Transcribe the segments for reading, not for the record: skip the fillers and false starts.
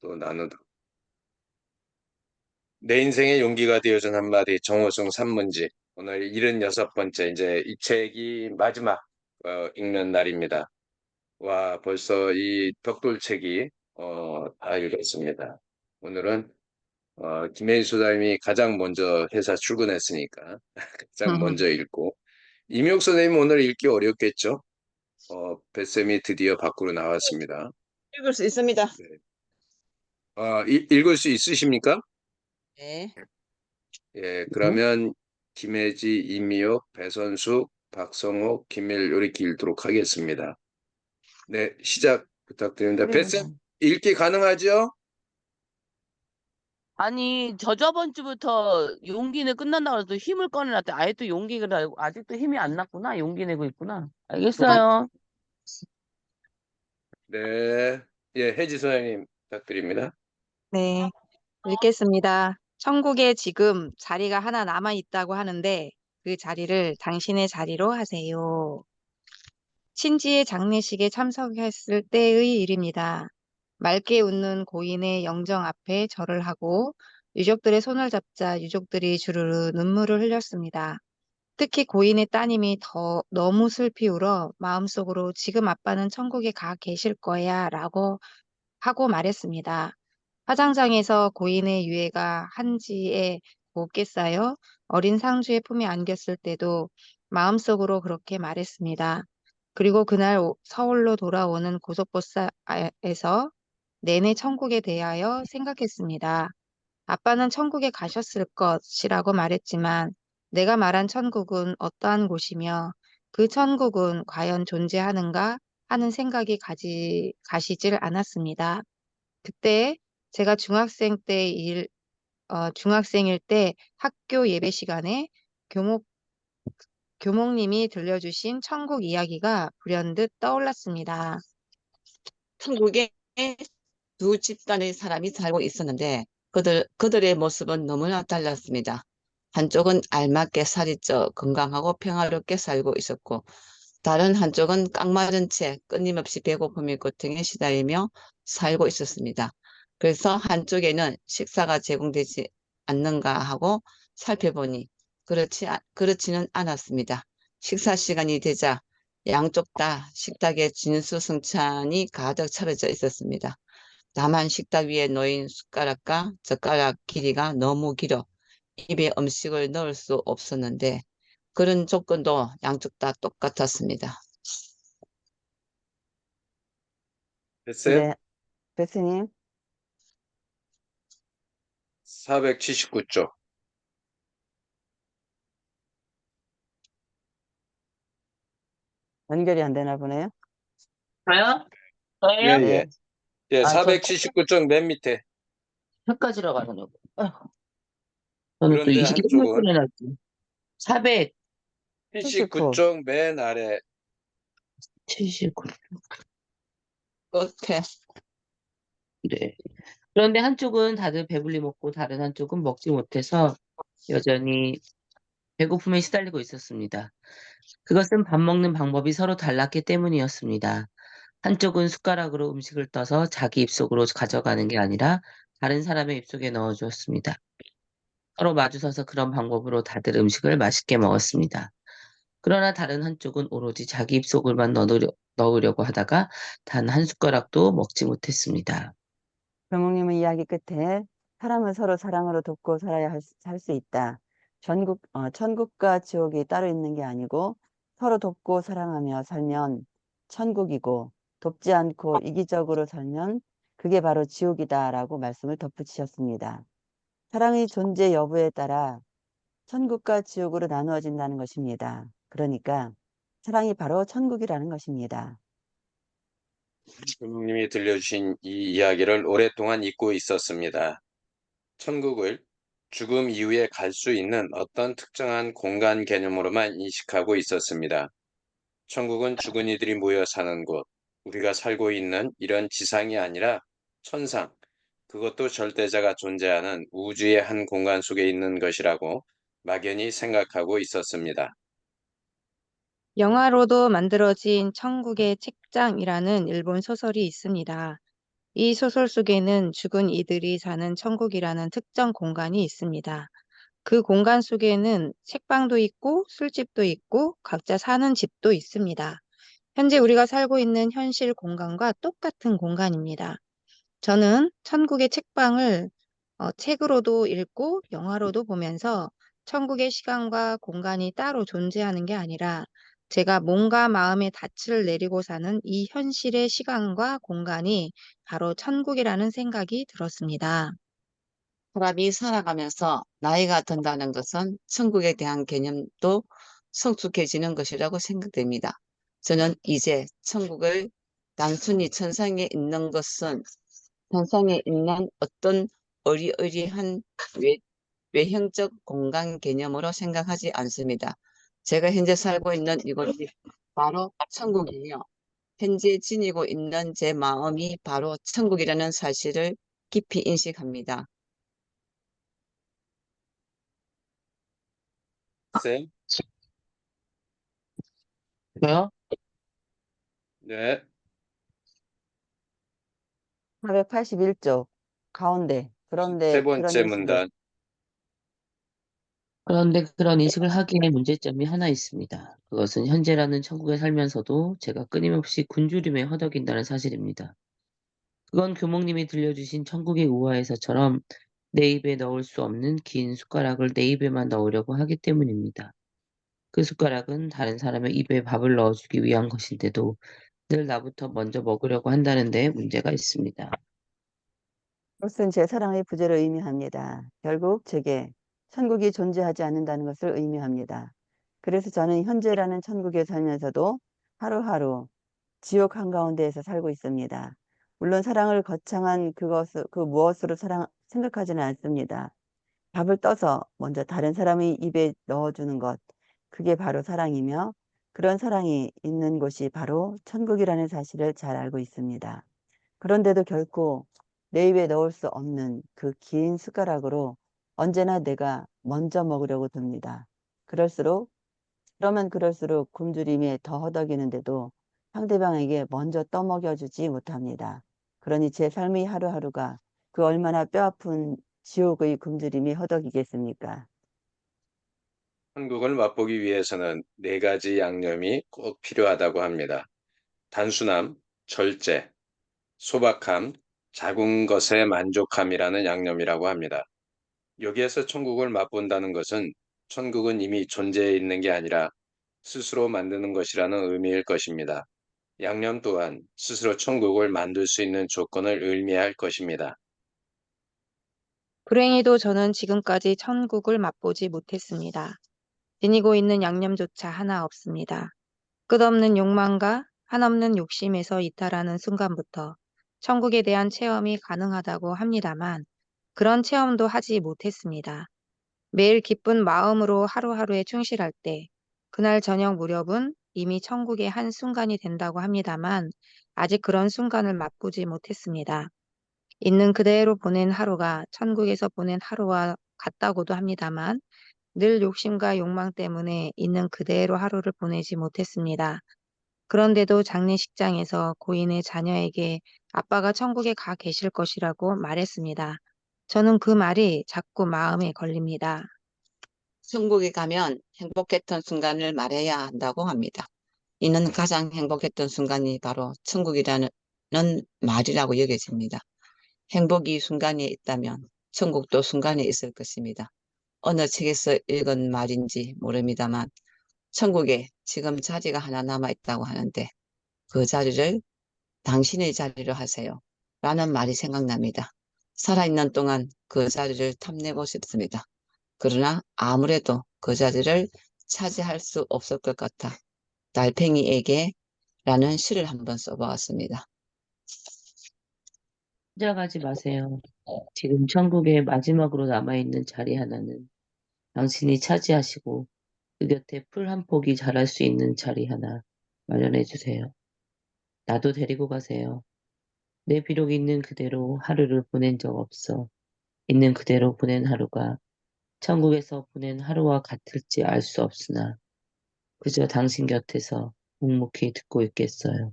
또 나누다. 내 인생의 용기가 되어준 한마디 정호승 산문집. 오늘 76번째 이제 이 책이 마지막 읽는 날입니다. 와, 벌써 이 벽돌책이 다 읽었습니다. 오늘은 김혜인 소장님이 가장 먼저 회사 출근했으니까 가장 먼저 읽고 임용 선생님 오늘 읽기 어렵겠죠? 뱃쌤이 드디어 밖으로 나왔습니다. 읽을 수 있습니다. 네. 읽을 수 있으십니까? 네. 예, 그러면 김혜지, 이미옥, 배선숙, 박성옥, 김일 이렇게 읽도록 하겠습니다. 네, 시작 부탁드립니다. 뱃쌤 읽기 가능하죠? 아니, 저저번 주부터 용기는 끝난다고 해서 힘을 꺼내놨대. 아예 또 용기가 나고 아직도 힘이 안 났구나. 용기 내고 있구나. 알겠어요. 네, 예, 혜지 소장님 부탁드립니다. 네, 읽겠습니다. 천국에 지금 자리가 하나 남아 있다고 하는데 그 자리를 당신의 자리로 하세요. 친지의 장례식에 참석했을 때의 일입니다. 맑게 웃는 고인의 영정 앞에 절을 하고 유족들의 손을 잡자 유족들이 주르르 눈물을 흘렸습니다. 특히 고인의 따님이 너무 슬피 울어 마음속으로 지금 아빠는 천국에 가 계실 거야 라고 하고 말했습니다. 화장장에서 고인의 유해가 한지에 곱게 쌓여 어린 상주의 품에 안겼을 때도 마음속으로 그렇게 말했습니다. 그리고 그날 서울로 돌아오는 고속버스에서 내내 천국에 대하여 생각했습니다. 아빠는 천국에 가셨을 것이라고 말했지만 내가 말한 천국은 어떠한 곳이며 그 천국은 과연 존재하는가 하는 생각이 가시질 않았습니다. 그때 제가 중학생일 때 학교 예배 시간에 교목님이 들려주신 천국 이야기가 불현듯 떠올랐습니다. 천국에 두 집단의 사람이 살고 있었는데 그들의 모습은 너무나 달랐습니다. 한쪽은 알맞게 살이 쪄 건강하고 평화롭게 살고 있었고 다른 한쪽은 깡맞은 채 끊임없이 배고픔의 고통에 시달리며 살고 있었습니다. 그래서 한쪽에는 식사가 제공되지 않는가 하고 살펴보니 그렇지는 않았습니다. 식사 시간이 되자 양쪽 다 식탁에 진수성찬이 가득 차려져 있었습니다. 다만 식탁 위에 놓인 숟가락과 젓가락 길이가 너무 길어 입에 음식을 넣을 수 없었는데 그런 조건도 양쪽 다 똑같았습니다. 뱃쌤 네, 교수님. 479쪽. 연결이 안 되나 보네요. 저요? 예, 저예요? 예. 네. 예, 저 479쪽 맨 밑에. 끝까지로 가려고. 저는 또 그런데 20분 한쪽은 꺼내놨지. 479. 79쪽 맨 아래. 끝에 네. 그런데 한쪽은 다들 배불리 먹고 다른 한쪽은 먹지 못해서 여전히 배고픔에 시달리고 있었습니다. 그것은 밥 먹는 방법이 서로 달랐기 때문이었습니다. 한쪽은 숟가락으로 음식을 떠서 자기 입속으로 가져가는 게 아니라 다른 사람의 입속에 넣어주었습니다. 서로 마주서서 그런 방법으로 다들 음식을 맛있게 먹었습니다. 그러나 다른 한쪽은 오로지 자기 입속을만 넣으려고 하다가 단 한 숟가락도 먹지 못했습니다. 교목님의 이야기 끝에 사람은 서로 사랑으로 돕고 살아야 살 수 있다. 천국과 지옥이 따로 있는 게 아니고 서로 돕고 사랑하며 살면 천국이고 돕지 않고 이기적으로 살면 그게 바로 지옥이다라고 말씀을 덧붙이셨습니다. 사랑의 존재 여부에 따라 천국과 지옥으로 나누어진다는 것입니다. 그러니까 사랑이 바로 천국이라는 것입니다. 부모님이 들려주신 이 이야기를 오랫동안 잊고 있었습니다. 천국을 죽음 이후에 갈 수 있는 어떤 특정한 공간 개념으로만 인식하고 있었습니다. 천국은 죽은 이들이 모여 사는 곳, 우리가 살고 있는 이런 지상이 아니라 천상, 그것도 절대자가 존재하는 우주의 한 공간 속에 있는 것이라고 막연히 생각하고 있었습니다. 영화로도 만들어진 천국의 책장이라는 일본 소설이 있습니다. 이 소설 속에는 죽은 이들이 사는 천국이라는 특정 공간이 있습니다. 그 공간 속에는 책방도 있고 술집도 있고 각자 사는 집도 있습니다. 현재 우리가 살고 있는 현실 공간과 똑같은 공간입니다. 저는 천국의 책방을 책으로도 읽고 영화로도 보면서 천국의 시간과 공간이 따로 존재하는 게 아니라 제가 몸과 마음의 닻을 내리고 사는 이 현실의 시간과 공간이 바로 천국이라는 생각이 들었습니다. 사람이 살아가면서 나이가 든다는 것은 천국에 대한 개념도 성숙해지는 것이라고 생각됩니다. 저는 이제 천국을 단순히 천상에 있는 어떤 어리어리한 외형적 공간 개념으로 생각하지 않습니다. 제가 현재 살고 있는 이곳이 바로 천국이며 현재 지니고 있는 제 마음이 바로 천국이라는 사실을 깊이 인식합니다. 쌤? 저요? 네. 481쪽 가운데 세 그런데 그런 번째 인식을 문단. 그런데 그런 인식을 하기에 문제점이 하나 있습니다. 그것은 현재라는 천국에 살면서도 제가 끊임없이 굶주림에 허덕인다는 사실입니다. 그건 교목님이 들려주신 천국의 우화에서처럼 내 입에 넣을 수 없는 긴 숟가락을 내 입에만 넣으려고 하기 때문입니다. 그 숟가락은 다른 사람의 입에 밥을 넣어주기 위한 것인데도 늘 나부터 먼저 먹으려고 한다는 데 문제가 있습니다. 그것은 제 사랑의 부재를 의미합니다. 결국 제게 천국이 존재하지 않는다는 것을 의미합니다. 그래서 저는 현재라는 천국에 살면서도 하루하루 지옥 한가운데에서 살고 있습니다. 물론 사랑을 거창한 그 무엇으로 생각하지는 않습니다. 밥을 떠서 먼저 다른 사람의 입에 넣어주는 것, 그게 바로 사랑이며 그런 사랑이 있는 곳이 바로 천국이라는 사실을 잘 알고 있습니다. 그런데도 결코 내 입에 넣을 수 없는 그 긴 숟가락으로 언제나 내가 먼저 먹으려고 듭니다. 그러면 그럴수록 굶주림에 더 허덕이는데도 상대방에게 먼저 떠먹여주지 못합니다. 그러니 제 삶의 하루하루가 그 얼마나 뼈아픈 지옥의 굶주림이 허덕이겠습니까? 천국을 맛보기 위해서는 네 가지 양념이 꼭 필요하다고 합니다. 단순함, 절제, 소박함, 작은 것에 만족함이라는 양념이라고 합니다. 여기에서 천국을 맛본다는 것은 천국은 이미 존재해 있는 게 아니라 스스로 만드는 것이라는 의미일 것입니다. 양념 또한 스스로 천국을 만들 수 있는 조건을 의미할 것입니다. 불행히도 저는 지금까지 천국을 맛보지 못했습니다. 지니고 있는 양념조차 하나 없습니다. 끝없는 욕망과 한없는 욕심에서 이탈하는 순간부터 천국에 대한 체험이 가능하다고 합니다만 그런 체험도 하지 못했습니다. 매일 기쁜 마음으로 하루하루에 충실할 때 그날 저녁 무렵은 이미 천국의 한 순간이 된다고 합니다만 아직 그런 순간을 맛보지 못했습니다. 있는 그대로 보낸 하루가 천국에서 보낸 하루와 같다고도 합니다만 늘 욕심과 욕망 때문에 있는 그대로 하루를 보내지 못했습니다. 그런데도 장례식장에서 고인의 자녀에게 아빠가 천국에 가 계실 것이라고 말했습니다. 저는 그 말이 자꾸 마음에 걸립니다. 천국에 가면 행복했던 순간을 말해야 한다고 합니다. 이는 가장 행복했던 순간이 바로 천국이라는 말이라고 여겨집니다. 행복이 순간에 있다면 천국도 순간에 있을 것입니다. 어느 책에서 읽은 말인지 모릅니다만 천국에 지금 자리가 하나 남아 있다고 하는데 그 자리를 당신의 자리로 하세요. 라는 말이 생각납니다. 살아있는 동안 그 자리를 탐내고 싶습니다. 그러나 아무래도 그 자리를 차지할 수 없을 것 같아 달팽이에게 라는 시를 한번 써보았습니다. 찾아가지 마세요. 지금 천국의 마지막으로 남아있는 자리 하나는 당신이 차지하시고 그 곁에 풀 한 폭이 자랄 수 있는 자리 하나 마련해 주세요. 나도 데리고 가세요. 내 비록 있는 그대로 하루를 보낸 적 없어. 있는 그대로 보낸 하루가 천국에서 보낸 하루와 같을지 알 수 없으나 그저 당신 곁에서 묵묵히 듣고 있겠어요.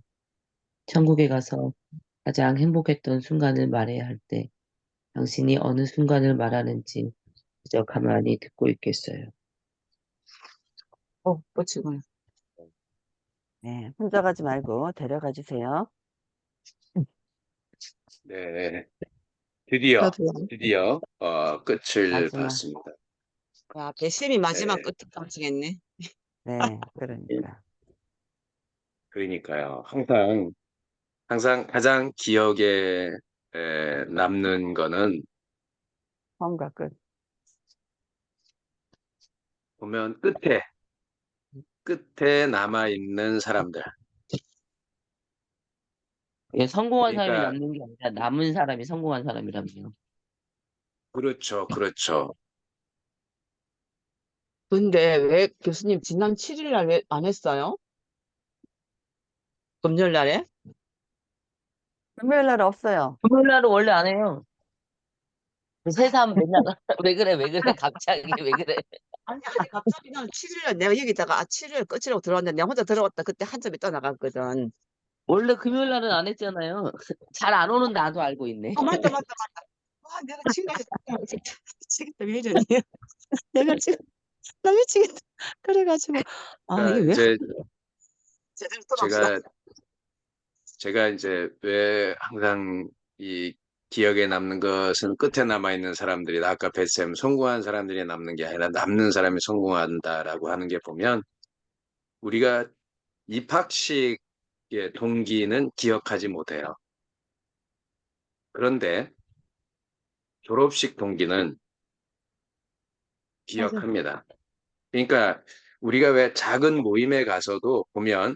천국에 가서 가장 행복했던 순간을 말해야 할 때 당신이 어느 순간을 말하는지 그저 가만히 듣고 있겠어요. 꽂히구나. 네, 혼자 가지 말고 데려가 주세요. 네, 드디어 저도요. 드디어 끝을 마지막. 봤습니다. 야, 배심이 마지막 네, 끝에 깜찍했네. 네, 그러니까. 그러니까요. 항상 가장 기억에 남는 거는 처음과 끝. 보면 끝에 남아 있는 사람들. 예, 성공한 사람이 그러니까 남는 게 아니라 남은 사람이 성공한 사람이라면요. 그렇죠, 그렇죠. 근데 왜 교수님 지난 7일 날 왜 안 했어요? 금요일 날에? 금요일 날 없어요. 금요일 날은 원래 안 해요. 새삼 맨날 왜 그래 갑자기 왜 그래. 아니, 갑자기 나는 7일 날 내가 여기다가 7일 끝이라고 들어왔는데 내가 혼자 들어갔다 그때 한 점이 떠나갔거든. 원래 금요일 날은 안 했잖아요. 잘 안 오는 나도 알고 있네. 맞다. 와, 내가 지금까지 미치겠다. 왜 이러니? 내가 지금, 나 미치겠다. 그래가지고, 이게 그러니까 왜 이제 제대로 떠납시다. 제가 제가 이제 왜 항상 이 기억에 남는 것은 끝에 남아 있는 사람들이 아까 뱃쌤 성공한 사람들이 남는 게 아니라 남는 사람이 성공한다라고 하는 게 보면 우리가 입학식의 동기는 기억하지 못해요. 그런데 졸업식 동기는 맞아. 기억합니다. 그러니까 우리가 왜 작은 모임에 가서도 보면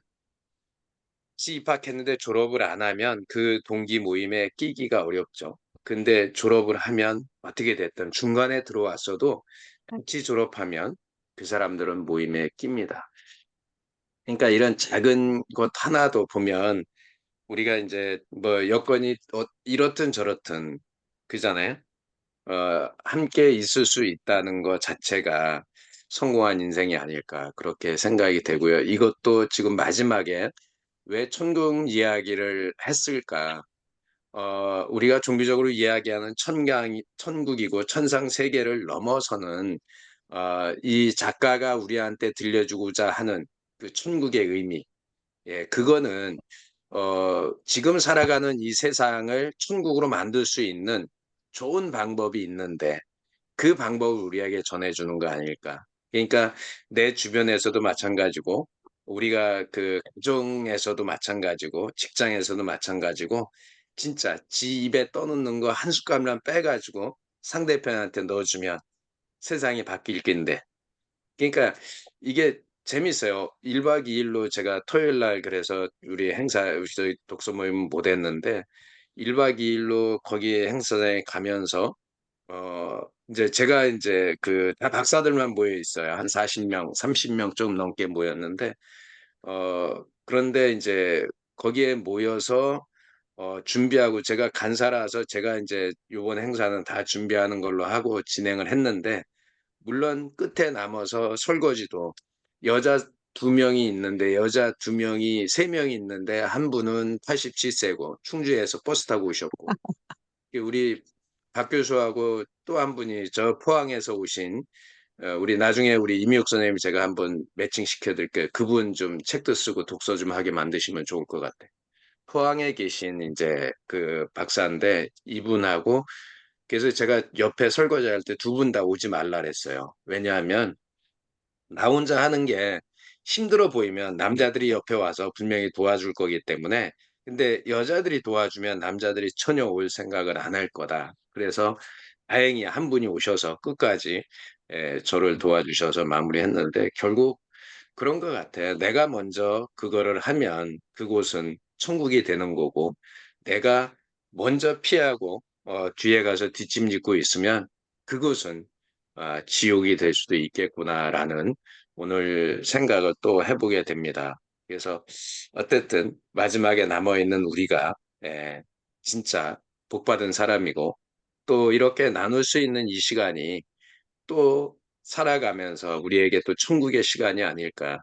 시 입학했는데 졸업을 안 하면 그 동기 모임에 끼기가 어렵죠. 근데 졸업을 하면 어떻게 됐든 중간에 들어왔어도 같이 졸업하면 그 사람들은 모임에 낍니다. 그러니까 이런 작은 것 하나도 보면 우리가 이제 뭐 여건이 이렇든 저렇든 그잖아요. 함께 있을 수 있다는 것 자체가 성공한 인생이 아닐까 그렇게 생각이 되고요. 이것도 지금 마지막에 왜 천국 이야기를 했을까? 우리가 종교적으로 이야기하는 천국이고 천상 세계를 넘어서는 이 작가가 우리한테 들려주고자 하는 그 천국의 의미, 예, 그거는 지금 살아가는 이 세상을 천국으로 만들 수 있는 좋은 방법이 있는데 그 방법을 우리에게 전해주는 거 아닐까. 그러니까 내 주변에서도 마찬가지고, 우리가 그 가정에서도 마찬가지고, 직장에서도 마찬가지고, 진짜 지 입에 떠놓는 거 한 숟갈만 빼가지고 상대편한테 넣어주면 세상이 바뀔 낀데. 그러니까 이게 재밌어요. 1박 2일로 제가 토요일 날 그래서 우리 행사, 저희 독서 모임 못 했는데, 1박 2일로 거기 행사장에 가면서 어, 이제 제가 이제 그 다 박사들만 모여 있어요. 한 40명, 30명 좀 넘게 모였는데, 그런데 이제 거기에 모여서 준비하고 제가 간사라서 제가 이제 요번 행사는 다 준비하는 걸로 하고 진행을 했는데, 물론 끝에 남아서 설거지도 여자 두 명이 있는데 여자 두 명이 세 명이 있는데 한 분은 87세고 충주에서 버스 타고 오셨고 우리 박 교수하고 또 한 분이 저 포항에서 오신 우리 나중에 우리 임미옥 선생님 제가 한번 매칭 시켜드릴게요. 그분 좀 책도 쓰고 독서 좀 하게 만드시면 좋을 것 같아. 포항에 계신 이제 그 박사인데 이분하고 그래서 제가 옆에 설거지 할 때 두 분 다 오지 말라 그랬어요. 왜냐하면 나 혼자 하는 게 힘들어 보이면 남자들이 옆에 와서 분명히 도와줄 거기 때문에 근데 여자들이 도와주면 남자들이 전혀 올 생각을 안 할 거다. 그래서 다행히 한 분이 오셔서 끝까지 저를 도와주셔서 마무리했는데 결국 그런 것 같아. 내가 먼저 그거를 하면 그곳은 천국이 되는 거고 내가 먼저 피하고 뒤에 가서 뒷짐짓고 있으면 그곳은 지옥이 될 수도 있겠구나라는 오늘 생각을 또 해보게 됩니다. 그래서 어쨌든 마지막에 남아있는 우리가 진짜 복받은 사람이고 또 이렇게 나눌 수 있는 이 시간이 또 살아가면서 우리에게 또 천국의 시간이 아닐까.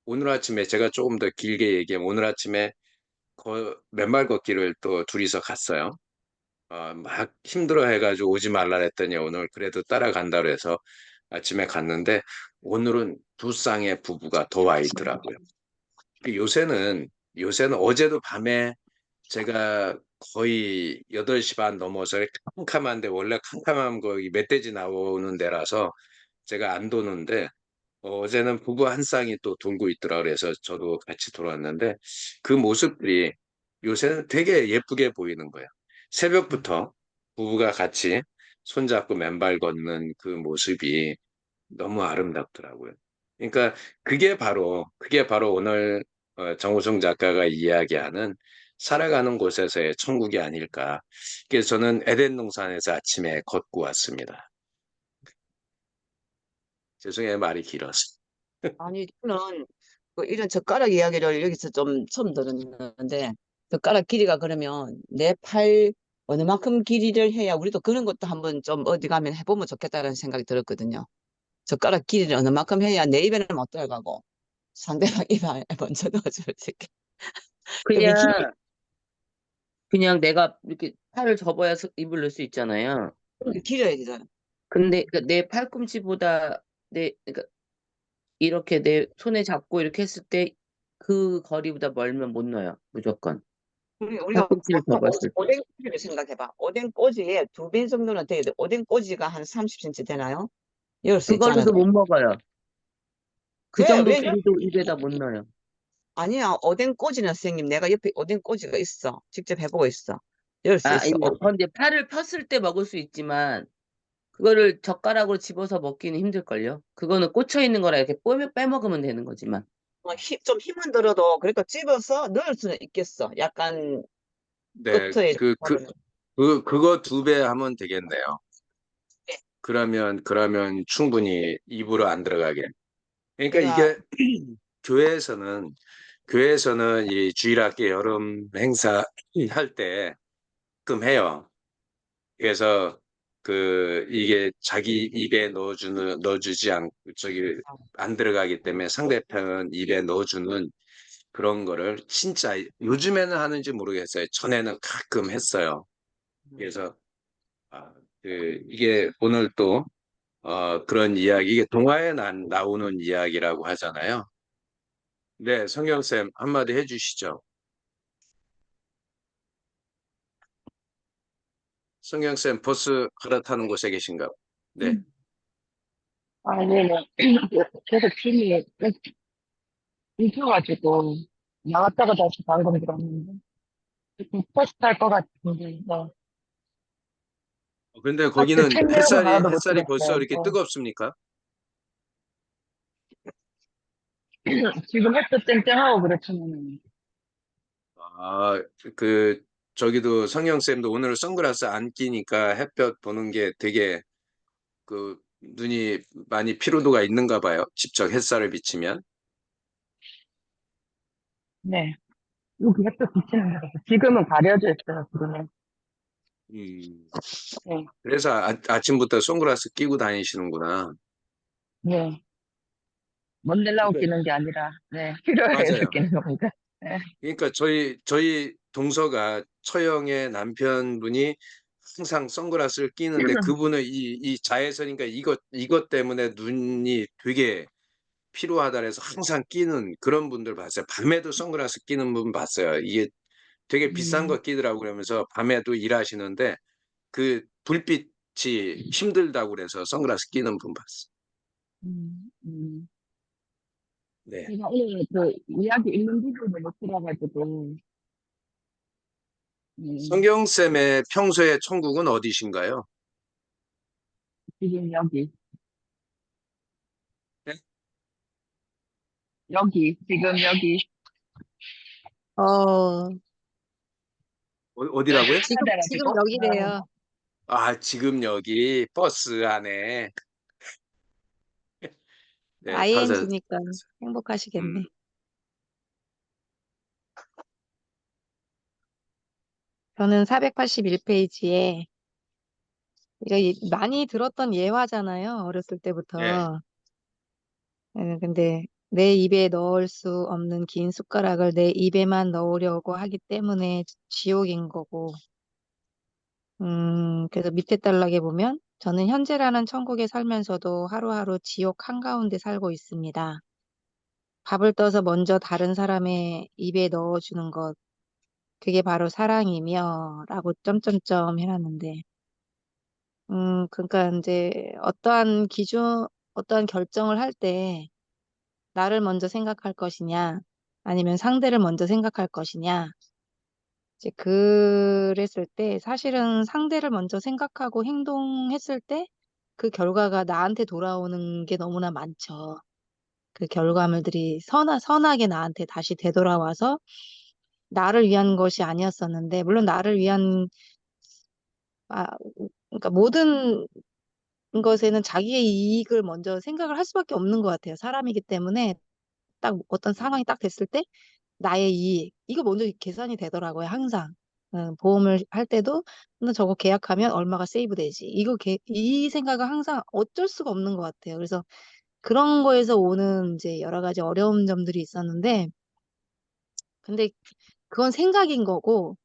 오늘 아침에 제가 조금 더 길게 얘기하면 오늘 아침에 맨발 걷기를 또 둘이서 갔어요. 막 힘들어 해가지고 오지 말라 했더니 오늘 그래도 따라간다 그래서 아침에 갔는데 오늘은 두 쌍의 부부가 더 와 있더라고요. 그 요새는 어제도 밤에 제가 거의 8시 반 넘어서 캄캄한데 원래 캄캄한 거기 멧돼지 나오는 데라서 제가 안 도는데 어제는 부부 한 쌍이 또 돌고 있더라 그래서 저도 같이 돌았는데 그 모습들이 요새는 되게 예쁘게 보이는 거예요. 새벽부터 부부가 같이 손잡고 맨발 걷는 그 모습이 너무 아름답더라고요. 그러니까 그게 바로 오늘 정우성 작가가 이야기하는 살아가는 곳에서의 천국이 아닐까. 그래서 저는 에덴 동산에서 아침에 걷고 왔습니다. 죄송해요, 말이 길어서. 아니, 저는 이런 젓가락 이야기를 여기서 좀 처음 들었는데, 젓가락 길이가 그러면 내 팔 어느 만큼 길이를 해야 우리도 그런 것도 한번 좀 어디 가면 해보면 좋겠다는 생각이 들었거든요. 젓가락 길이를 어느 만큼 해야 내 입에는 못 들어가고 상대방 입에 먼저 넣어줄 수 있게. 그게 길이 그냥 내가 이렇게 팔을 접어야 입을 넣을 수 있잖아요. 길어야 되잖아. 근데 내 팔꿈치보다 그러니까 이렇게 내 손에 잡고 이렇게 했을 때 그 거리보다 멀면 못 넣어요. 무조건. 우리가 팔꿈치를 접었을 때. 오뎅 꼬지를 생각해봐. 오뎅 꼬지에 2배 정도는 돼야 돼. 오뎅 꼬지가 한 30cm 되나요? 이럴 수 있잖아. 그거로도 못 먹어요. 그 정도 왜? 길이도 입에다 못 넣어요. 아니야, 오뎅 꼬지는 선생님, 내가 옆에 오뎅 꼬지가 있어. 직접 해보고 있어. 이럴 수 있어. 근데 팔을 폈을 때 먹을 수 있지만 그거를 젓가락으로 집어서 먹기는 힘들걸요. 그거는 꽂혀 있는 거라 이렇게 빼먹으면 되는 거지만. 좀 힘은 들어도, 그러니까 집어서 넣을 수는 있겠어. 약간 네, 끝에. 그거 2배 하면 되겠네요. 그러면 충분히 입으로 안 들어가게. 그러니까 내가, 이게 교회에서는 이 주일학교 여름 행사 할 때 가끔 해요. 그래서 이게 자기 입에 넣어주지 않, 안 들어가기 때문에 상대편 입에 넣어주는 그런 거를 진짜 요즘에는 하는지 모르겠어요. 전에는 가끔 했어요. 그래서 아, 이게 오늘 또 그런 이야기, 이게 동화에 나오는 이야기라고 하잖아요. 네, 성경쌤 한마디 해주시죠. 성경쌤 버스 갈아타는 곳에 계신가? 네. 네네. 계속 팀이 끊겨가지고 나갔다가 다시 방금 들었는데 버스 탈 것 같은데 네. 근데 아직 거기는 책 내용은 하나도 못 햇살이 벌써 들었어요. 이렇게 뜨겁습니까? 지금 햇볕 쨍쨍하고 그렇지만 아, 그 저기도 성경쌤도 오늘 선글라스 안 끼니까 햇볕 보는 게 되게 눈이 많이 피로도가 있는가 봐요. 직접 햇살을 비치면. 네. 여기 햇볕 비치는 데라서 지금은 가려져 있어요. 지금은. 음, 네. 그래서 아침부터 선글라스 끼고 다니시는구나. 네. 멋내려고 그러니까 끼는 게 아니라 네. 필요해서 맞아요. 끼는 겁니다. 네. 그러니까 저희 동서가 처형의 남편분이 항상 선글라스를 끼는데 그분은 이 자외선이니까 이것 때문에 눈이 되게 피로하다 그래서 항상 끼는 그런 분들 봤어요. 밤에도 선글라스 끼는 분 봤어요. 이게 되게 비싼 음, 거 끼더라고 그러면서 밤에도 일하시는데 그 불빛이 힘들다고 그래서 선글라스 끼는 분 봤어요. 음, 음. 네. 제가 오늘 그 이야기 읽는 부분을 못 들어가지고 음, 성경쌤의 평소의 천국은 어디신가요? 지금 여기 네? 지금 여기 어, 어디라고요? 지금 찾아가지고 여기래요. 지금 여기 버스 안에. 네, 가서 ING니까 음, 행복하시겠네. 저는 481페이지에 이거 많이 들었던 예화잖아요. 어렸을 예, 때부터. 근데 내 입에 넣을 수 없는 긴 숟가락을 내 입에만 넣으려고 하기 때문에 지옥인 거고. 그래서 밑에 단락에 보면 저는 현재라는 천국에 살면서도 하루하루 지옥 한가운데 살고 있습니다. 밥을 떠서 먼저 다른 사람의 입에 넣어주는 것, 그게 바로 사랑이며 라고 점점점 해놨는데 그러니까 이제 어떠한 결정을 할 때 나를 먼저 생각할 것이냐 아니면 상대를 먼저 생각할 것이냐 이제 그랬을 때 사실은 상대를 먼저 생각하고 행동했을 때 그 결과가 나한테 돌아오는 게 너무나 많죠. 그 결과물들이 선하게 나한테 다시 되돌아와서 나를 위한 것이 아니었었는데, 물론 나를 위한, 아, 그러니까 모든 것에는 자기의 이익을 먼저 생각을 할 수밖에 없는 것 같아요. 사람이기 때문에 딱 어떤 상황이 딱 됐을 때 나의 이익, 이거 먼저 계산이 되더라고요, 항상. 보험을 할 때도 나 저거 계약하면 얼마가 세이브 되지. 이 생각은 항상 어쩔 수가 없는 것 같아요. 그래서 그런 거에서 오는 이제 여러 가지 어려운 점들이 있었는데, 근데 그건 생각인 거고,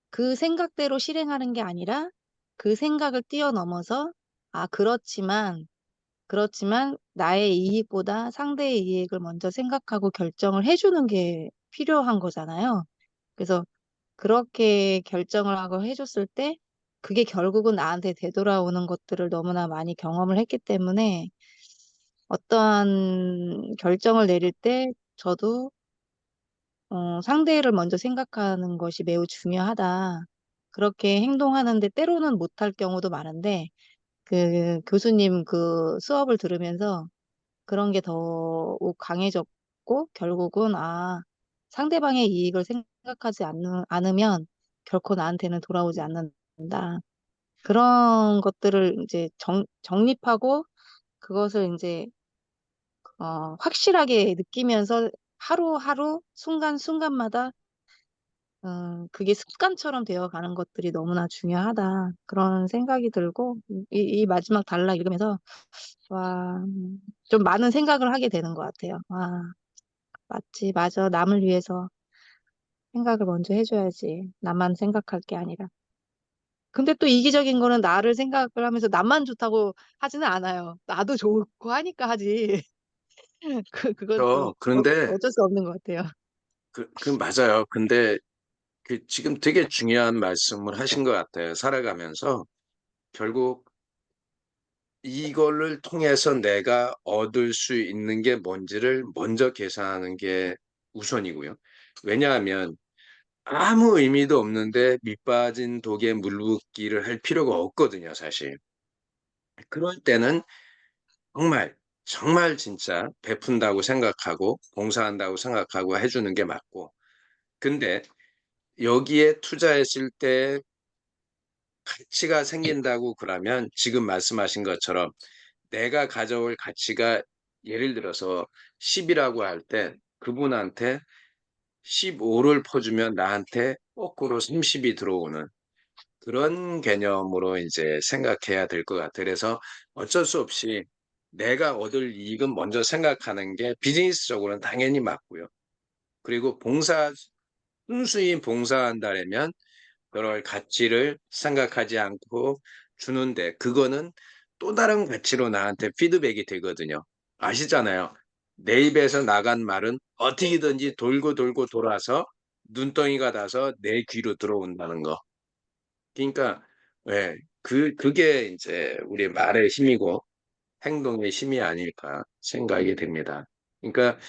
그 생각대로 실행하는 게 아니라 그 생각을 뛰어넘어서, 아, 그렇지만 나의 이익보다 상대의 이익을 먼저 생각하고 결정을 해주는 게 필요한 거잖아요. 그래서 그렇게 결정을 하고 해줬을 때 그게 결국은 나한테 되돌아오는 것들을 너무나 많이 경험을 했기 때문에 어떠한 결정을 내릴 때 저도 상대를 먼저 생각하는 것이 매우 중요하다. 그렇게 행동하는데 때로는 못할 경우도 많은데 그 교수님 그 수업을 들으면서 그런 게 더욱 강해졌고 결국은 상대방의 이익을 생각하지 않으면 결코 나한테는 돌아오지 않는다. 그런 것들을 이제 정립하고 그것을 이제 확실하게 느끼면서 하루하루 순간순간마다 그게 습관처럼 되어가는 것들이 너무나 중요하다. 그런 생각이 들고 이 마지막 단락 읽으면서 와, 좀 많은 생각을 하게 되는 것 같아요. 와, 맞지, 맞아. 남을 위해서 생각을 먼저 해줘야지. 나만 생각할 게 아니라. 근데 또 이기적인 거는 나를 생각을 하면서 나만 좋다고 하지는 않아요. 나도 좋고 하니까 하지. 그건 또 그런데 어쩔 수 없는 것 같아요. 그 맞아요. 근데 그 지금 되게 중요한 말씀을 하신 것 같아요. 살아가면서 결국 이거를 통해서 내가 얻을 수 있는 게 뭔지를 먼저 계산하는 게 우선이고요. 왜냐하면 아무 의미도 없는데 밑 빠진 독에 물 붓기를 할 필요가 없거든요, 사실. 그럴 때는 정말, 정말 진짜 베푼다고 생각하고 봉사한다고 생각하고 해주는 게 맞고. 근데 여기에 투자했을 때 가치가 생긴다고 그러면 지금 말씀하신 것처럼 내가 가져올 가치가 예를 들어서 10이라고 할 때 그분한테 15를 퍼주면 나한테 거꾸로 30이 들어오는 그런 개념으로 이제 생각해야 될 것 같아요. 그래서 어쩔 수 없이 내가 얻을 이익은 먼저 생각하는 게 비즈니스적으로는 당연히 맞고요. 그리고 순수히 봉사한다면 그럴 가치를 생각하지 않고 주는데 그거는 또 다른 가치로 나한테 피드백이 되거든요. 아시잖아요. 내 입에서 나간 말은 어떻게든지 돌고 돌고 돌아서 눈덩이가 닿아서 내 귀로 들어온다는 거. 그러니까 예, 그게 이제 우리 말의 힘이고 행동의 힘이 아닐까 생각이 됩니다. 그러니까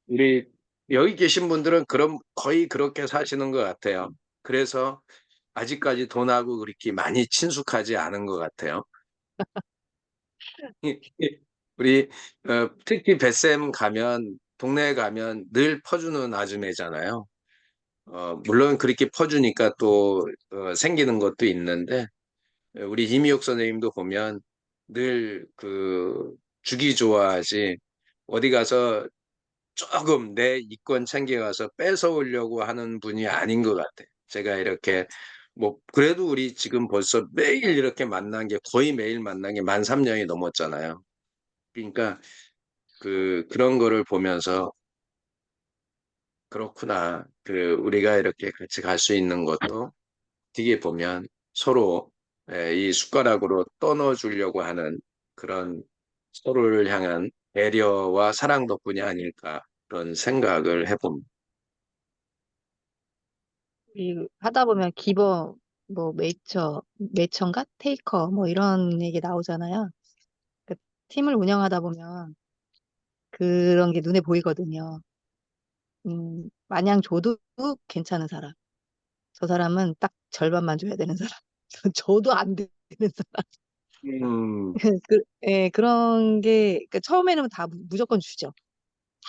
우리 여기 계신 분들은 그럼 거의 그렇게 사시는 것 같아요. 그래서 아직까지 돈하고 그렇게 많이 친숙하지 않은 것 같아요. 우리 특히 뱃샘 가면 동네에 가면 늘 퍼주는 아줌매잖아요. 물론 그렇게 퍼주니까 또 생기는 것도 있는데 우리 이미옥 선생님도 보면 늘 그 주기 좋아하지 어디 가서 조금 내 이권 챙겨가서 뺏어오려고 하는 분이 아닌 것 같아. 제가 이렇게 뭐 그래도 우리 지금 벌써 매일 이렇게 만난 게 거의 매일 만난 게 만 3년이 넘었잖아요. 그러니까 그런 거를 보면서 그렇구나. 우리가 이렇게 같이 갈 수 있는 것도 어떻게 보면 서로 이 숟가락으로 떠넣어 주려고 하는 그런 서로를 향한 배려와 사랑 덕분이 아닐까 그런 생각을 해봅니다. 하다 보면 기버, 뭐, 매처인가? 테이커, 뭐, 이런 얘기 나오잖아요. 그 팀을 운영하다 보면 그런 게 눈에 보이거든요. 마냥 줘도 괜찮은 사람. 저 사람은 딱 절반만 줘야 되는 사람. 줘도 안 되는 사람. 음, 그런 게, 그러니까 처음에는 다 무조건 주죠.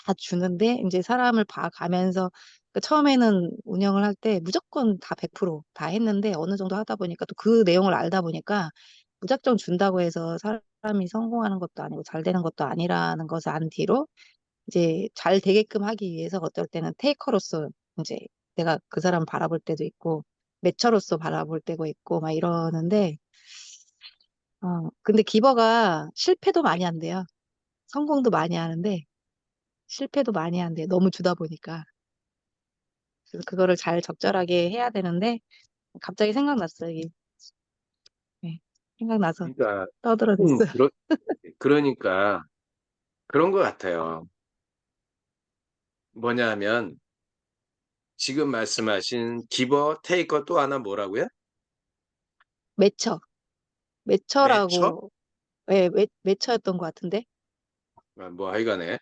다 주는데, 이제 사람을 봐가면서, 그 처음에는 운영을 할 때 무조건 다 100%다 했는데, 어느 정도 하다 보니까 또 그 내용을 알다 보니까, 무작정 준다고 해서 사람이 성공하는 것도 아니고 잘 되는 것도 아니라는 것을 안 뒤로, 이제 잘 되게끔 하기 위해서 어떨 때는 테이커로서 이제 내가 그 사람 바라볼 때도 있고, 매처로서 바라볼 때도 있고, 막 이러는데, 근데 기버가 실패도 많이 한대요. 성공도 많이 하는데, 실패도 많이 한대. 너무 주다 보니까. 그래서 그거를 잘 적절하게 해야 되는데, 갑자기 생각났어요. 이게. 네, 생각나서 그러니까 떠들어냈어요. 그러니까 그런 것 같아요. 뭐냐 하면 지금 말씀하신 기버, 테이커 또 하나 뭐라고요? 매처. 매쳐? 매처라고, 예, 매처였던 것 같은데. 뭐 하여간에 네.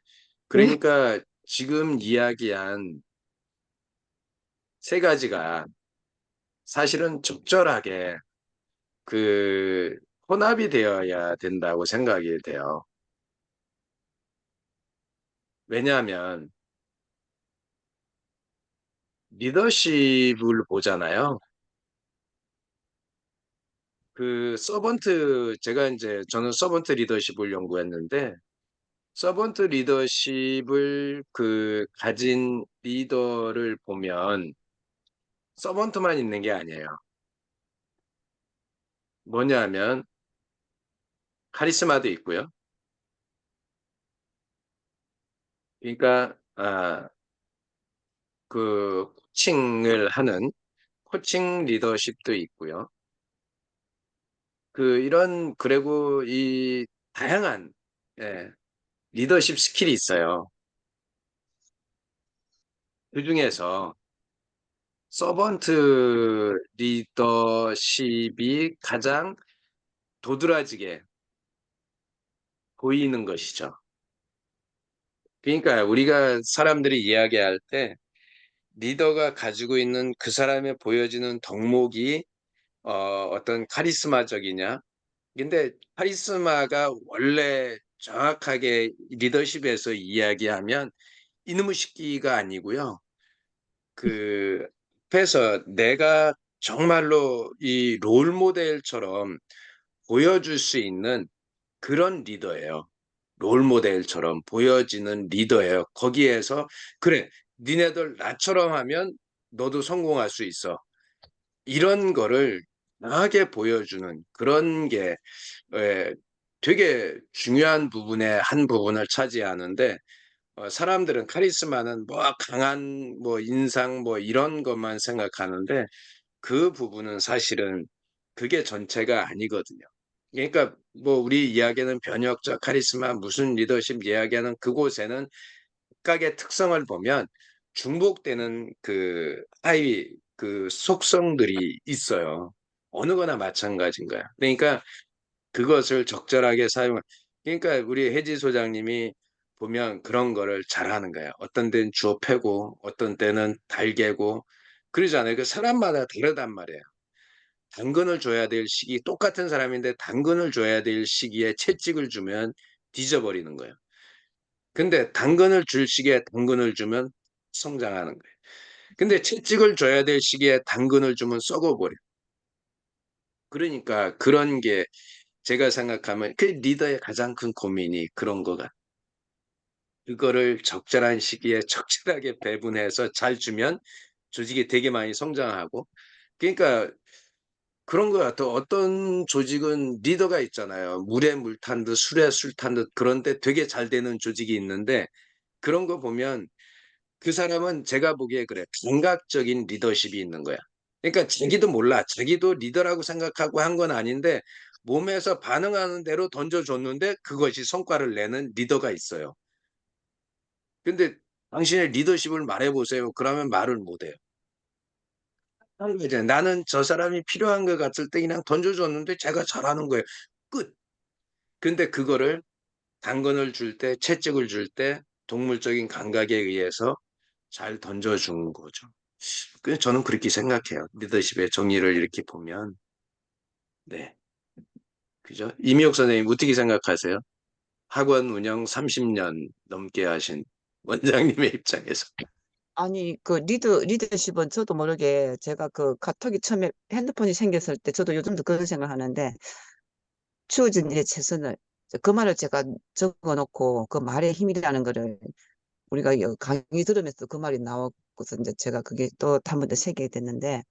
그러니까 지금 이야기한 세 가지가 사실은 적절하게 그 혼합이 되어야 된다고 생각이 돼요. 왜냐하면 리더십을 보잖아요. 제가 이제 저는 서번트 리더십을 연구했는데 서번트 리더십을 가진 리더를 보면 서번트만 있는 게 아니에요. 뭐냐 하면 카리스마도 있고요. 그러니까 코칭을 하는 코칭 리더십도 있고요. 그리고 이 다양한 예, 리더십 스킬이 있어요. 그중에서 서번트 리더십이 가장 도드라지게 보이는 것이죠. 그러니까 우리가 사람들이 이야기할 때 리더가 가지고 있는 그 사람의 보여지는 덕목이 어떤 카리스마적이냐? 근데 카리스마가 원래 정확하게 리더십에서 이야기하면 이놈의 식기가 아니고요. 그 앞에서 내가 정말로 이 롤 모델처럼 보여줄 수 있는 그런 리더예요. 롤 모델처럼 보여지는 리더예요. 거기에서 그래, 니네들 나처럼 하면 너도 성공할 수 있어. 이런 거를 강하게 보여주는 그런 게 되게 중요한 부분의 한 부분을 차지하는데 사람들은 카리스마는 뭐 강한 뭐 인상 뭐 이런 것만 생각하는데 그 부분은 사실은 그게 전체가 아니거든요. 그러니까 뭐 우리 이야기하는 변혁적 카리스마 무슨 리더십 이야기하는 그곳에는 각각의 특성을 보면 중복되는 그 속성들이 있어요. 어느 거나 마찬가지인 거야. 그러니까 그것을 적절하게 그러니까 우리 혜지 소장님이 보면 그런 거를 잘하는 거야. 어떤 데는 주워 패고 어떤 때는 달개고 그러잖아요. 그 사람마다 다르단 말이에요. 당근을 줘야 될 시기 똑같은 사람인데 당근을 줘야 될 시기에 채찍을 주면 뒤져버리는 거예요. 근데 당근을 줄 시기에 당근을 주면 성장하는 거예요. 근데 채찍을 줘야 될 시기에 당근을 주면 썩어버려. 그러니까 그런 게 제가 생각하면 그 리더의 가장 큰 고민이 그런 거가 그거를 적절한 시기에 적절하게 배분해서 잘 주면 조직이 되게 많이 성장하고 그러니까 그런 것 같아. 어떤 조직은 리더가 있잖아요. 물에 물 탄 듯, 술에 술 탄 듯, 그런데 되게 잘 되는 조직이 있는데, 그런 거 보면 그 사람은 제가 보기에 그래. 감각적인 리더십이 있는 거야. 그러니까 자기도 몰라. 자기도 리더라고 생각하고 한 건 아닌데, 몸에서 반응하는 대로 던져줬는데, 그것이 성과를 내는 리더가 있어요. 근데 당신의 리더십을 말해보세요. 그러면 말을 못해요. 이제 나는 저 사람이 필요한 것 같을 때 그냥 던져줬는데 제가 잘하는 거예요. 끝. 근데 그거를 당근을 줄 때, 채찍을 줄 때 동물적인 감각에 의해서 잘 던져준 거죠. 그래서 저는 그렇게 생각해요. 리더십의 정의를 이렇게 보면. 네. 그죠? 이미옥 선생님 어떻게 생각하세요? 학원 운영 30년 넘게 하신 원장님의 입장에서. 아니, 그 리더십은 저도 모르게 제가 그 카톡이 처음에 핸드폰이 생겼을 때 저도 요즘도 그런 생각을 하는데 주어진 일에 최선을 그 말을 제가 적어 놓고 그 말의 힘이라는 거를 우리가 강의 들으면서 그 말이 나왔고서 이제 제가 그게 또 한 번 더 새기게 됐는데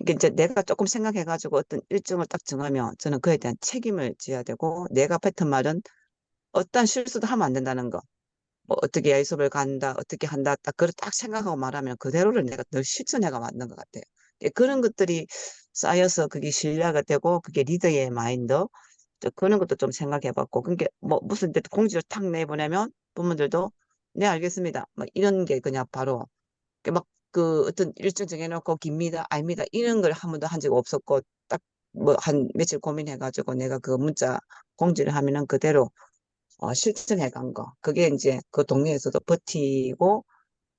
이게 이제 내가 조금 생각해가지고 어떤 일정을 딱 정하면 저는 그에 대한 책임을 져야 되고 내가 뱉은 말은 어떤 실수도 하면 안 된다는 거. 뭐 어떻게 야유수업을 간다, 어떻게 한다, 딱 그걸 딱 생각하고 말하면 그대로를 내가 늘 실천해가 맞는 것 같아요. 그런 것들이 쌓여서 그게 신뢰가 되고 그게 리더의 마인드, 저 그런 것도 좀 생각해봤고, 그게 뭐 무슨 이제 공지를 탁 내보내면 부모들도 네 알겠습니다. 막 이런 게 그냥 바로 막 그 어떤 일정 정해놓고 깁니다, 아닙니다 이런 걸 한 번도 한 적 없었고 딱 뭐 한 며칠 고민해가지고 내가 그 문자 공지를 하면은 그대로 실천해 간 거. 그게 이제 그 동네에서도 버티고,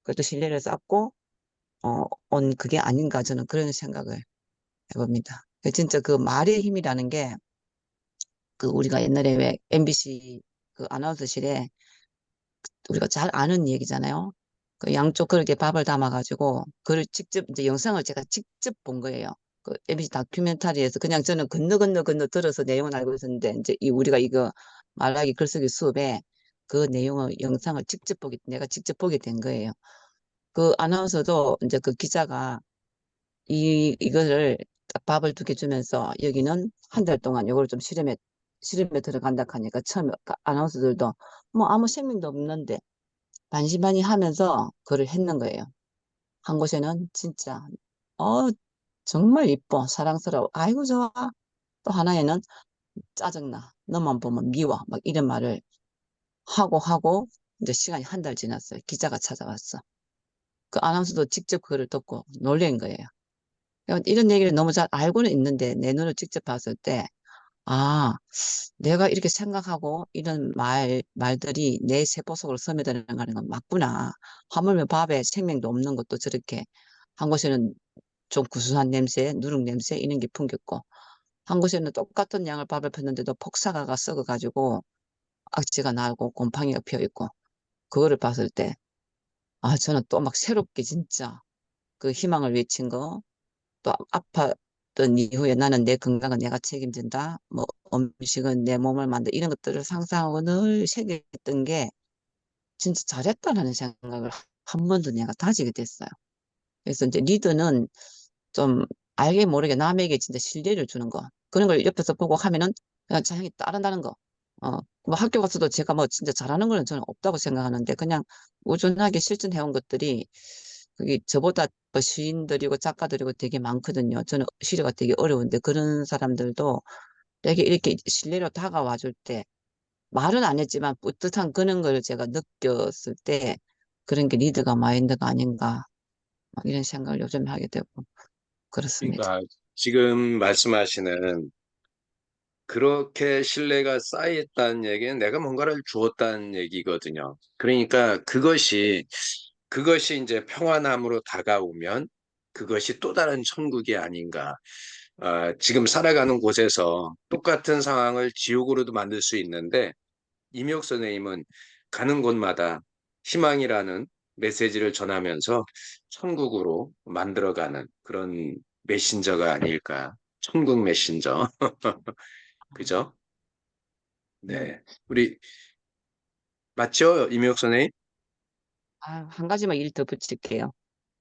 그것도 신뢰를 쌓고, 온 그게 아닌가 저는 그런 생각을 해봅니다. 진짜 그 말의 힘이라는 게, 그 우리가 옛날에 왜 MBC 그 아나운서실에 우리가 잘 아는 얘기잖아요. 그 양쪽 그렇게 밥을 담아가지고, 그걸 직접, 이제 영상을 제가 직접 본 거예요. 그 MBC 다큐멘터리에서 그냥 저는 건너 들어서 내용은 알고 있었는데, 이제 우리가 이거 말하기 글쓰기 수업에 그 내용을, 영상을 직접 내가 직접 보게 된 거예요. 그 아나운서도 이제 그 기자가 이거를 딱 밥을 2개 주면서 여기는 한 달 동안 이걸 좀 실험에 들어간다 하니까 처음에 그 아나운서들도 뭐 아무 생명도 없는데 반신반의 하면서 그걸 했는 거예요. 한 곳에는 진짜 어 정말 이뻐 사랑스러워 아이고 좋아 또 하나에는 짜증나 너만 보면 미워 막 이런 말을 하고 이제 시간이 한 달 지났어요. 기자가 찾아왔어. 그 아나운서도 직접 그걸 듣고 놀란 거예요. 그러니까 이런 얘기를 너무 잘 알고는 있는데 내 눈을 직접 봤을 때 아, 내가 이렇게 생각하고 이런 말들이 내 세포 속으로 스며드는 건 맞구나. 하물며 밥에 생명도 없는 것도 저렇게 한 곳에는 좀 구수한 냄새, 누룩 냄새 이런 게 풍겼고 한 곳에는 똑같은 양을 밥을 폈는데도 폭사가가 썩어가지고 악취가 나고 곰팡이가 피어 있고 그거를 봤을 때 아, 저는 또 막 새롭게 진짜 그 희망을 외친 거 또 아팠던 이후에 나는 내 건강은 내가 책임진다. 뭐 음식은 내 몸을 만든 이런 것들을 상상하고 늘 새겼던 게 진짜 잘했다라는 생각을 한 번도 내가 다지게 됐어요. 그래서 이제 리더는 좀 알게 모르게 남에게 진짜 신뢰를 주는 거. 그런 걸 옆에서 보고 하면은 그냥 자연히 따른다는 거. 뭐 학교 가서도 제가 뭐 진짜 잘하는 거는 저는 없다고 생각하는데 그냥 꾸준하게 실천해온 것들이 그게 저보다 뭐 시인들이고 작가들이고 되게 많거든요. 저는 시류가 되게 어려운데 그런 사람들도 되게 이렇게 신뢰로 다가와 줄 때 말은 안 했지만 뿌듯한 그런 걸 제가 느꼈을 때 그런 게 리더가 마인드가 아닌가 막 이런 생각을 요즘 하게 되고 그렇습니다. 그러니까 지금 말씀하시는 그렇게 신뢰가 쌓였다는 얘기는 내가 뭔가를 주었다는 얘기거든요. 그러니까 그것이 이제 평안함으로 다가오면 그것이 또 다른 천국이 아닌가. 지금 살아가는 곳에서 똑같은 상황을 지옥으로도 만들 수 있는데 임혁 선생님은 가는 곳마다 희망이라는 메시지를 전하면서 천국으로 만들어가는 그런 메신저가 아닐까. 천국 메신저. 그죠? 네. 우리, 맞죠? 임혁 선생님? 한 가지만 일 더 붙일게요.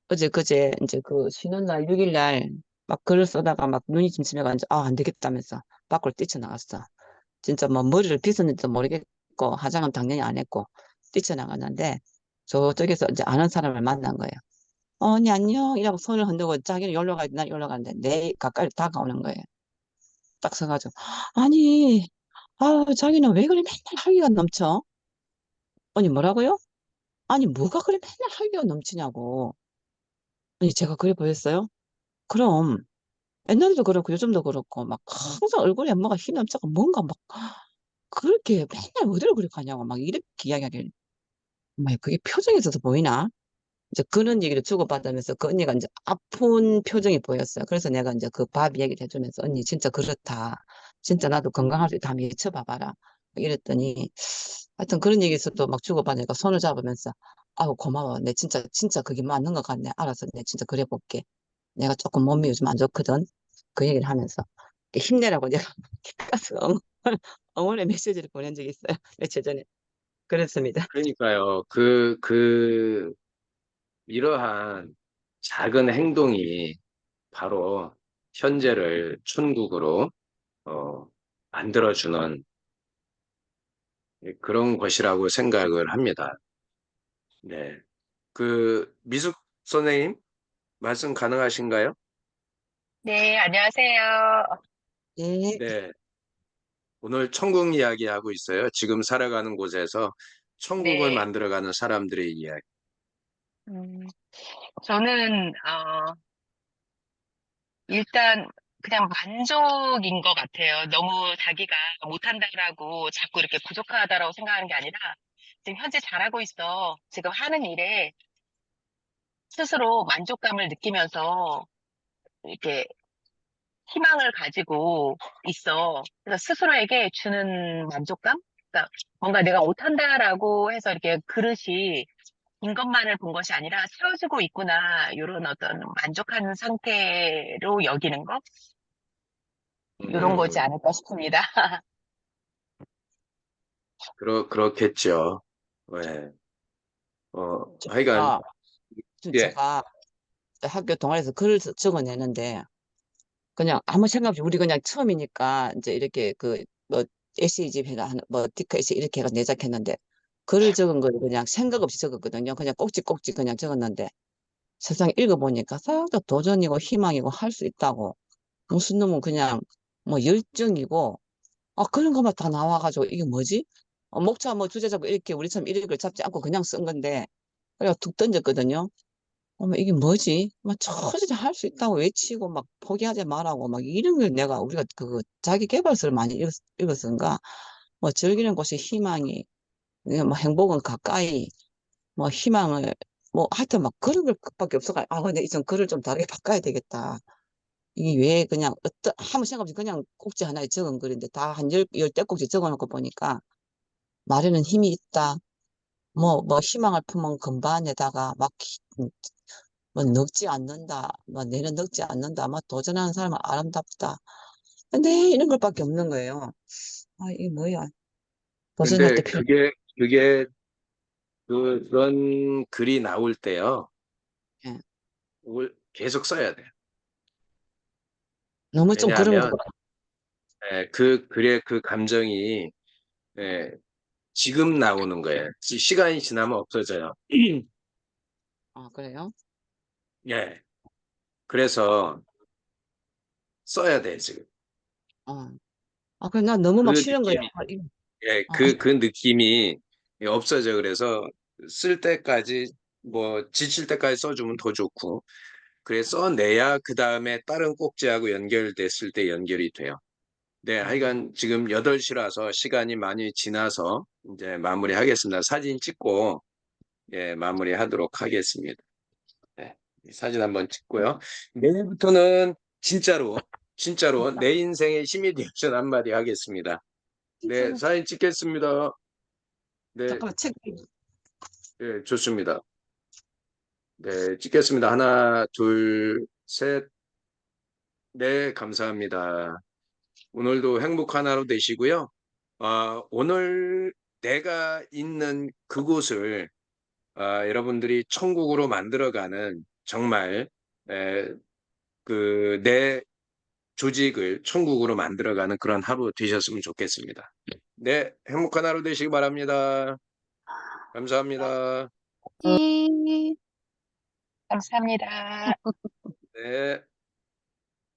어제 그제 이제 그 쉬는 날 6일 날 막 글을 쓰다가 막 눈이 침침해가지고 아, 안 되겠다면서 밖으로 뛰쳐나갔어. 진짜 뭐 머리를 빗었는지도 모르겠고 화장은 당연히 안 했고 뛰쳐나갔는데 저쪽에서 이제 아는 사람을 만난 거예요. 언니 안녕 이라고 손을 흔들고 자기는 여기로 가야 돼, 난 여기로 가는데 내 가까이 다가오는 거예요. 딱 서가지고 아니 아 자기는 왜 그래 맨날 할기가 넘쳐? 언니 뭐라고요? 아니 뭐가 그래 맨날 할기가 넘치냐고. 아니 제가 그래 보였어요? 그럼 옛날에도 그렇고 요즘도 그렇고 막 항상 얼굴에 뭐가 흰 넘쳐가 뭔가 막 그렇게 맨날 어디로 그렇게 가냐고 막 이렇게 이야기하길래 막 그게 표정에서도 보이나? 이제 그런 얘기를 주고받으면서 그 언니가 이제 아픈 표정이 보였어요. 그래서 내가 이제 그 밥 얘기를 해주면서 언니 진짜 그렇다. 진짜 나도 건강할 수 있다. 한번 외쳐봐봐라. 이랬더니 하여튼 그런 얘기에서도 막 주고받으니까 손을 잡으면서 아우 고마워. 내 진짜 그게 맞는 것 같네. 알았어. 내 진짜 그래 볼게. 내가 조금 몸이 요즘 안 좋거든. 그 얘기를 하면서 힘내라고 내가 가서 응원의 메시지를 보낸 적이 있어요. 며칠 전에. 그렇습니다. 그러니까요. 이러한 작은 행동이 바로 현재를 천국으로 어, 만들어주는 그런 것이라고 생각을 합니다. 네. 미숙 선생님, 말씀 가능하신가요? 네, 안녕하세요. 네. 네. 오늘 천국 이야기 하고 있어요. 지금 살아가는 곳에서 천국을 네, 만들어가는 사람들의 이야기. 음, 저는, 일단, 그냥 만족인 것 같아요. 너무 자기가 못한다라고 자꾸 이렇게 부족하다라고 생각하는 게 아니라, 지금 현재 잘하고 있어. 지금 하는 일에 스스로 만족감을 느끼면서 이렇게 희망을 가지고 있어. 그래서 스스로에게 주는 만족감? 그러니까 뭔가 내가 못한다라고 해서 이렇게 그릇이 빈 것만을 본 것이 아니라 채워지고 있구나, 이런 어떤 만족하는 상태로 여기는 것? 이런 거지 음, 않을까 싶습니다. 그렇겠죠. 네. 하여간, 제가, 예. 제가 학교 동아리에서 글을 적어내는데, 그냥 아무 생각 없이 우리 그냥 처음이니까 이제 이렇게 뭐 에세이집 해가 뭐 디크 에세이 이렇게 해가 내작했는데 글을 적은 걸 그냥 생각 없이 적었거든요. 그냥 꼭지꼭지 그냥 적었는데 세상 읽어보니까 싹 다 도전이고 희망이고 할 수 있다고 무슨 놈은 그냥 뭐 열정이고 그런 것만 다 나와가지고 이게 뭐지? 목차 뭐 주제 잡고 이렇게 우리처럼 이력을 잡지 않고 그냥 쓴 건데 그래가 툭 던졌거든요. 어머, 이게 뭐지? 막 처지를 할 수 있다고 외치고 막 포기하지 말라고 막 이런 걸 우리가 자기 개발서를 많이 읽었은가? 뭐 즐기는 곳이 희망이, 뭐 행복은 가까이, 뭐 희망을, 뭐 하여튼 막 그런 것밖에 없어가. 근데 이좀 글을 좀 다르게 바꿔야 되겠다. 이게 왜 그냥 아무 생각 없이 그냥 꼭지 하나에 적은 글인데 다 한 열대 꼭지 적어놓고 보니까 말에는 힘이 있다. 뭐 희망을 품은 건반에다가 막 뭐 늙지 않는다. 뭐 내는 늙지 않는다. 뭐 도전하는 사람은 아름답다. 근데 이런 것밖에 없는 거예요. 이게 뭐야. 도전할 때 근데 필요. 그게 그런 글이 나올 때요. 예. 그걸 계속 써야 돼요. 너무 좀 그런 거. 왜냐하면 그 글의 그 감정이 예, 지금 나오는 거예요. 시간이 지나면 없어져요. 그래요? 예. 그래서 써야 돼, 지금. 어. 그래, 나 너무 막 그 싫은 거예요. 느낌이, 그 느낌이 없어져. 그래서 쓸 때까지, 뭐, 지칠 때까지 써주면 더 좋고, 그래, 써내야 그 다음에 다른 꼭지하고 연결됐을 때 연결이 돼요. 네, 하여간 지금 8시라서 시간이 많이 지나서 이제 마무리하겠습니다. 사진 찍고, 예, 마무리하도록 하겠습니다. 네, 이 사진 한번 찍고요. 내일부터는 진짜로 내 인생의 힘이 되어준 한마디 하겠습니다. 네, 진짜로. 사진 찍겠습니다. 네, 잠깐만, 책. 네, 좋습니다. 네, 찍겠습니다. 하나, 둘, 셋. 네, 감사합니다. 오늘도 행복한 하루 되시고요. 오늘 내가 있는 그곳을 여러분들이 천국으로 만들어가는 정말 내 조직을 천국으로 만들어가는 그런 하루 되셨으면 좋겠습니다. 네, 행복한 하루 되시기 바랍니다. 감사합니다. 네. 감사합니다. 네.